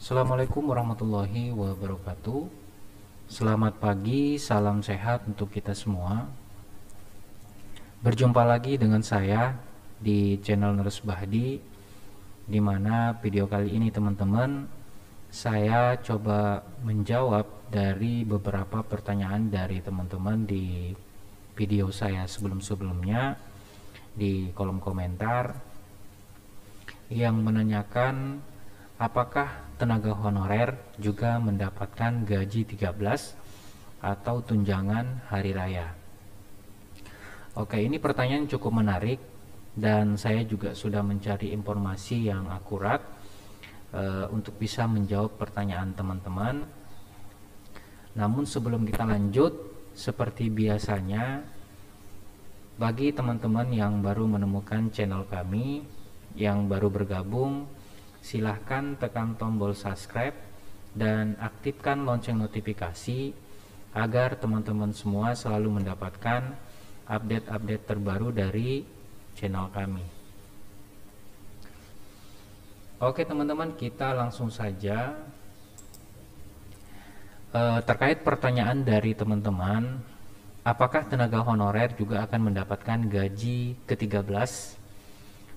Assalamualaikum warahmatullahi wabarakatuh. Selamat pagi, salam sehat untuk kita semua. Berjumpa lagi dengan saya di channel Nurse Bahdi, di mana video kali ini teman-teman saya coba menjawab dari beberapa pertanyaan dari teman-teman di video saya sebelum-sebelumnya di kolom komentar yang menanyakan apakah tenaga honorer juga mendapatkan gaji 13 atau tunjangan hari raya. Oke, ini pertanyaan cukup menarik dan saya juga sudah mencari informasi yang akurat untuk bisa menjawab pertanyaan teman-teman. Namun sebelum kita lanjut, seperti biasanya, bagi teman-teman yang baru menemukan channel kami, yang baru bergabung, silahkan tekan tombol subscribe dan aktifkan lonceng notifikasi agar teman-teman semua selalu mendapatkan update-update terbaru dari channel kami. Oke teman-teman, kita langsung saja terkait pertanyaan dari teman-teman, apakah tenaga honorer juga akan mendapatkan gaji ke-13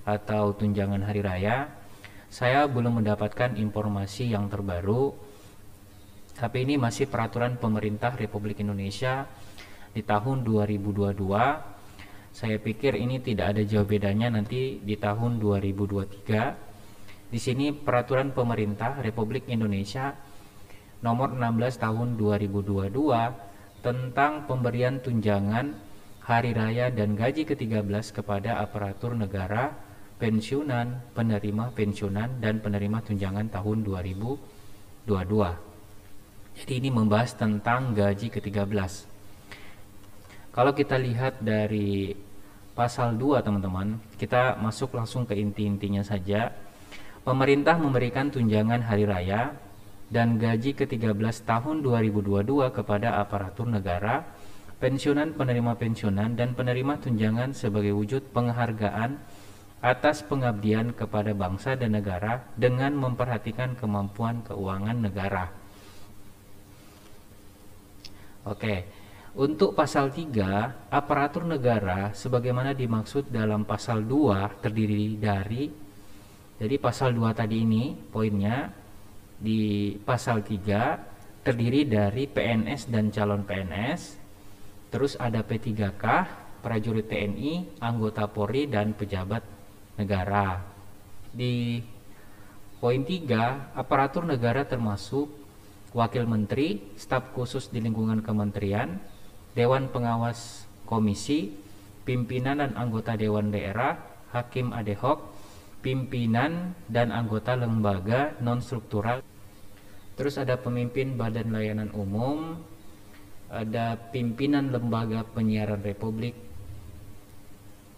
atau tunjangan hari raya? Saya belum mendapatkan informasi yang terbaru, tapi ini masih peraturan pemerintah Republik Indonesia di tahun 2022. Saya pikir ini tidak ada jauh bedanya nanti di tahun 2023. Di sini peraturan pemerintah Republik Indonesia nomor 16 tahun 2022 tentang pemberian tunjangan hari raya dan gaji ke-13 kepada aparatur negara, pensiunan, penerima pensiunan, dan penerima tunjangan tahun 2022. Jadi ini membahas tentang gaji ke-13. Kalau kita lihat dari pasal 2 teman-teman, kita masuk langsung ke inti-intinya saja. Pemerintah memberikan tunjangan hari raya dan gaji ke-13 tahun 2022 kepada aparatur negara, pensiunan, penerima pensiunan, dan penerima tunjangan sebagai wujud penghargaan atas pengabdian kepada bangsa dan negara dengan memperhatikan kemampuan keuangan negara. Oke, untuk pasal 3, aparatur negara sebagaimana dimaksud dalam pasal 2 terdiri dari, jadi pasal 2 tadi ini poinnya, di pasal 3 terdiri dari PNS dan calon PNS, terus ada P3K, prajurit TNI, anggota Polri, dan pejabat negara. Di poin 3, aparatur negara termasuk wakil menteri, staf khusus di lingkungan kementerian, dewan pengawas komisi, pimpinan dan anggota dewan daerah, hakim ad hoc, pimpinan dan anggota lembaga non-struktural. Terus ada pemimpin badan layanan umum, ada pimpinan lembaga penyiaran republik,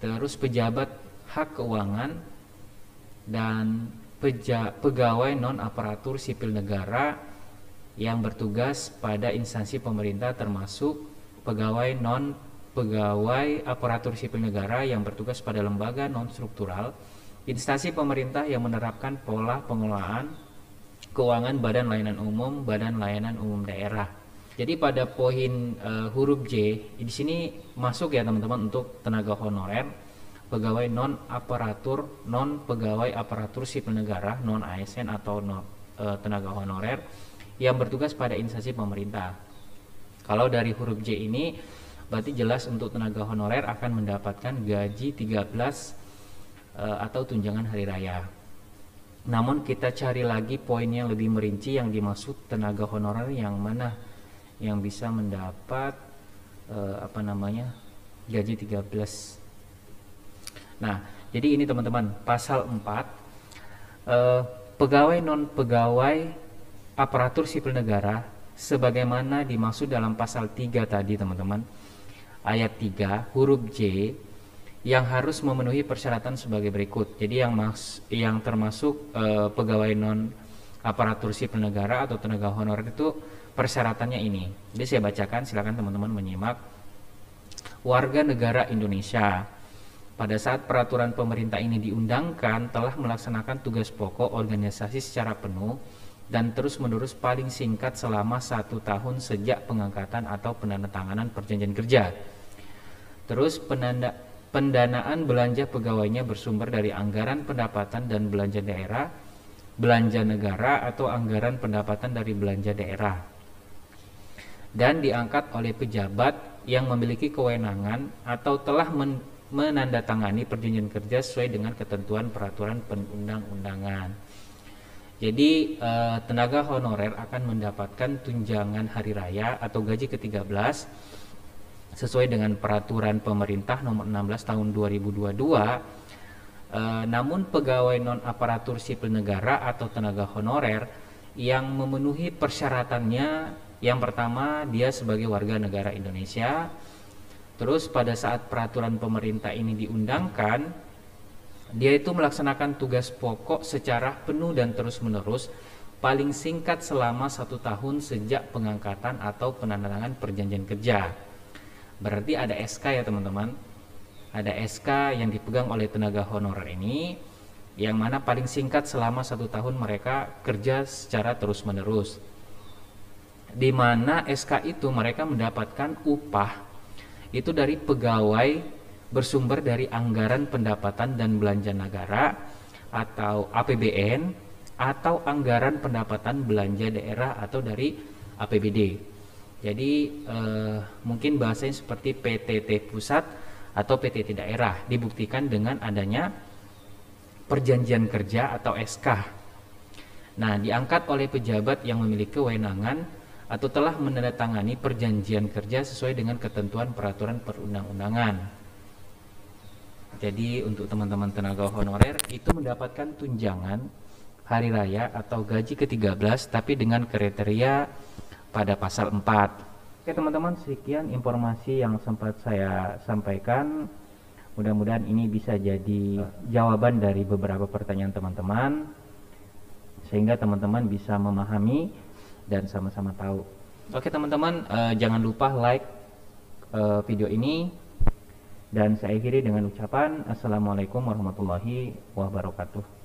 terus pejabat hak keuangan, dan pegawai non-aparatur sipil negara yang bertugas pada instansi pemerintah, termasuk pegawai non-pegawai aparatur sipil negara yang bertugas pada lembaga non-struktural, instansi pemerintah yang menerapkan pola pengelolaan keuangan badan layanan umum, badan layanan umum daerah. Jadi pada poin huruf J di sini masuk ya teman-teman untuk tenaga honorer, pegawai non pegawai aparatur sipil negara, non ASN atau tenaga honorer yang bertugas pada instansi pemerintah. Kalau dari huruf J ini berarti jelas untuk tenaga honorer akan mendapatkan gaji 13 atau tunjangan hari raya. Namun kita cari lagi poin yang lebih merinci yang dimaksud tenaga honorer yang mana yang bisa mendapat gaji 13. Nah, jadi ini teman-teman, pasal 4, pegawai non pegawai aparatur sipil negara sebagaimana dimaksud dalam pasal 3 tadi teman-teman, ayat 3 huruf J, yang harus memenuhi persyaratan sebagai berikut. Jadi yang termasuk pegawai non aparatur sipil negara atau tenaga honorer itu persyaratannya ini. Jadi saya bacakan, silakan teman-teman menyimak. Warga negara Indonesia pada saat peraturan pemerintah ini diundangkan telah melaksanakan tugas pokok organisasi secara penuh dan terus-menerus paling singkat selama 1 tahun sejak pengangkatan atau penandatanganan perjanjian kerja. Terus pendanaan belanja pegawainya bersumber dari anggaran pendapatan dan belanja daerah, belanja negara atau anggaran pendapatan dari belanja daerah, dan diangkat oleh pejabat yang memiliki kewenangan atau telah menandatangani perjanjian kerja sesuai dengan ketentuan peraturan perundang-undangan. Jadi tenaga honorer akan mendapatkan tunjangan hari raya atau gaji ke-13 sesuai dengan peraturan pemerintah nomor 16 tahun 2022. Namun pegawai non aparatur sipil negara atau tenaga honorer yang memenuhi persyaratannya, yang pertama dia sebagai warga negara Indonesia. Terus pada saat peraturan pemerintah ini diundangkan, dia itu melaksanakan tugas pokok secara penuh dan terus-menerus paling singkat selama 1 tahun sejak pengangkatan atau penandatanganan perjanjian kerja. Berarti ada SK ya teman-teman. Ada SK yang dipegang oleh tenaga honorer ini, yang mana paling singkat selama 1 tahun mereka kerja secara terus-menerus. Di mana SK itu mereka mendapatkan upah itu dari pegawai bersumber dari anggaran pendapatan dan belanja negara atau APBN, atau anggaran pendapatan belanja daerah atau dari APBD. Jadi mungkin bahasanya seperti PTT pusat atau PTT daerah, dibuktikan dengan adanya perjanjian kerja atau SK. Nah, diangkat oleh pejabat yang memiliki kewenangan atau telah menandatangani perjanjian kerja sesuai dengan ketentuan peraturan perundang-undangan. Jadi untuk teman-teman tenaga honorer itu mendapatkan tunjangan hari raya atau gaji ke-13 tapi dengan kriteria pada pasal 4. Oke teman-teman, sekian informasi yang sempat saya sampaikan. Mudah-mudahan ini bisa jadi jawaban dari beberapa pertanyaan teman-teman, sehingga teman-teman bisa memahami dan sama-sama tahu. Oke teman-teman, jangan lupa like video ini, dan saya akhiri dengan ucapan Assalamualaikum warahmatullahi wabarakatuh.